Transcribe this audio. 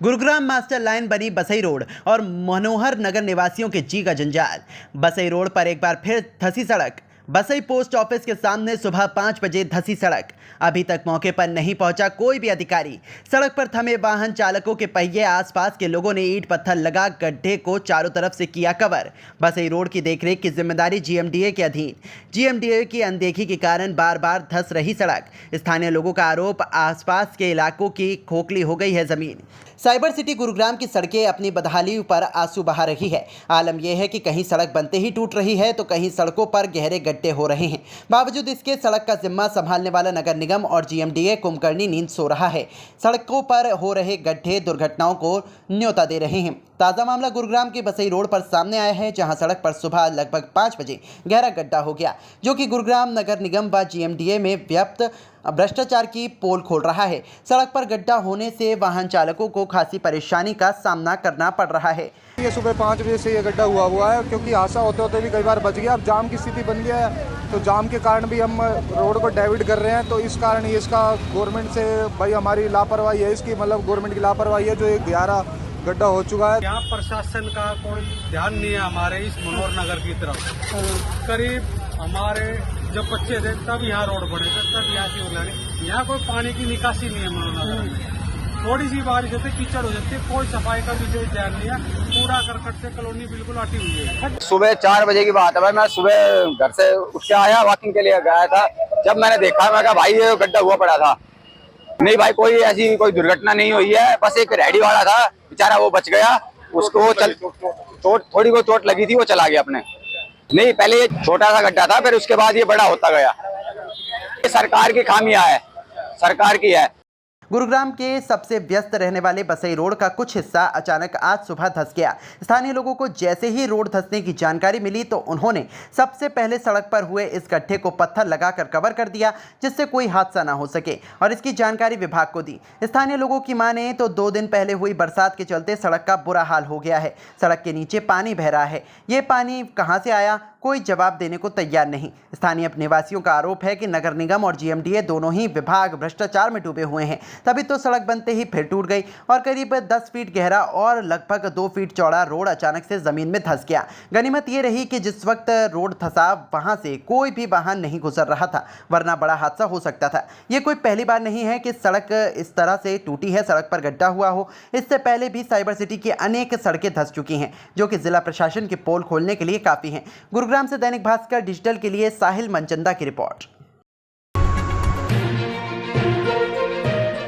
Gurugram master line बनी बसई road और मनोहर नगर निवासियों के जी का जंजाल। बसई रोड पर एक बार फिर धंसी सड़क। बसई पोस्ट ऑफिस के सामने सुबह 5 बजे धंसी सड़क। अभी तक मौके पर नहीं पहुंचा कोई भी अधिकारी। सड़क पर थमे वाहन चालकों के पहिए, आसपास के लोगों ने ईंट पत्थर लगा गड्ढे को चारों तरफ से किया कवर। बसई रोड की देखरेख की जिम्मेदारी जीएमडीए के अधीन। जीएमडीए की अनदेखी के कारण बार बार धंस रही सड़क। स्थानीय लोगों का आरोप, आसपास के इलाकों की खोखली हो गई है जमीन। साइबर सिटी गुरुग्राम की सड़कें अपनी बदहाली पर आंसू बहा रही है। आलम यह है कि कहीं सड़क बनते ही टूट रही है तो कहीं सड़कों पर गहरे गड्ढे हो रहे हैं। बावजूद इसके सड़क का जिम्मा संभालने वाला नगर निगम और जीएमडीए कुंभकर्णी नींद सो रहा है। सड़कों पर हो रहे गड्ढे दुर्घटनाओं को न्योता दे रहे हैं। ताज़ा मामला गुरुग्राम के बसई रोड पर सामने आया है, जहां सड़क पर सुबह लगभग 5 बजे गहरा गड्ढा हो गया, जो कि गुरुग्राम नगर निगम व जीएमडीए में व्याप्त भ्रष्टाचार की पोल खोल रहा है। सड़क पर गड्ढा होने से वाहन चालकों को खासी परेशानी का सामना करना पड़ रहा है। ये सुबह 5 बजे से ये गड्ढा हुआ है, क्योंकि हादसा होते होते भी कई बार बच गया। अब जाम की स्थिति बन गया है, तो जाम के कारण भी हम रोड को डाइवर्ट कर रहे हैं। तो इस कारण ये इसका गवर्नमेंट से भाई हमारी लापरवाही है, इसकी मतलब गवर्नमेंट की लापरवाही है जो एक गहरा गड्ढा हो चुका है। यहाँ प्रशासन का कोई ध्यान नहीं है हमारे इस मनोहर नगर की तरफ। करीब हमारे जब बच्चे थे तब यहाँ रोड बने थे, तब यहाँ की उड़ाने। यहाँ कोई पानी की निकासी नहीं है मनोहर नगर में। थोड़ी सी बारिश होती कीचड़ हो जाती है, कोई सफाई का विशेष ध्यान नहीं है। पूरा करकट से कॉलोनी बिल्कुल अटी हुई है। सुबह 4 बजे की बात है भाई, मैं सुबह घर से उठ के आया, वॉकिंग के लिए गया था। जब मैंने देखा, मैं कहा भाई ये गड्ढा हुआ पड़ा था। नहीं भाई, कोई ऐसी कोई दुर्घटना नहीं हुई है, बस एक रेडी वाला था बेचारा, वो बच गया। उसको थोड़ी बहुत चोट लगी थी, वो चला गया अपने। नहीं, पहले ये छोटा सा गड्ढा था, फिर उसके बाद ये बड़ा होता गया। ये सरकार की खामियां है, सरकार की है। गुरुग्राम के सबसे व्यस्त रहने वाले बसई रोड का कुछ हिस्सा अचानक आज सुबह धंस गया। स्थानीय लोगों को जैसे ही रोड धंसने की जानकारी मिली तो उन्होंने सबसे पहले सड़क पर हुए इस गड्ढे को पत्थर लगाकर कवर कर दिया, जिससे कोई हादसा ना हो सके, और इसकी जानकारी विभाग को दी। स्थानीय लोगों की माने तो 2 दिन पहले हुई बरसात के चलते सड़क का बुरा हाल हो गया है। सड़क के नीचे पानी बह रहा है। ये पानी कहाँ से आया, कोई जवाब देने को तैयार नहीं। स्थानीय निवासियों का आरोप है कि नगर निगम और जीएमडीए दोनों ही विभाग भ्रष्टाचार में डूबे हुए हैं। तभी तो सड़क बनते ही फिर टूट गई और करीब 10 फीट गहरा और लगभग 2 फीट चौड़ा रोड अचानक से जमीन में धंस गया। गनीमत ये रही कि जिस वक्त रोड धंसा वहां से कोई भी वाहन नहीं गुजर रहा था, वरना बड़ा हादसा हो सकता था। ये कोई पहली बार नहीं है कि सड़क इस तरह से टूटी है, सड़क पर गड्ढा हुआ हो। इससे पहले भी साइबर सिटी की अनेक सड़कें धंस चुकी हैं, जो कि जिला प्रशासन के पोल खोलने के लिए काफी हैं। गुरुग्राम से दैनिक भास्कर डिजिटल के लिए साहिल मनचंदा की रिपोर्ट।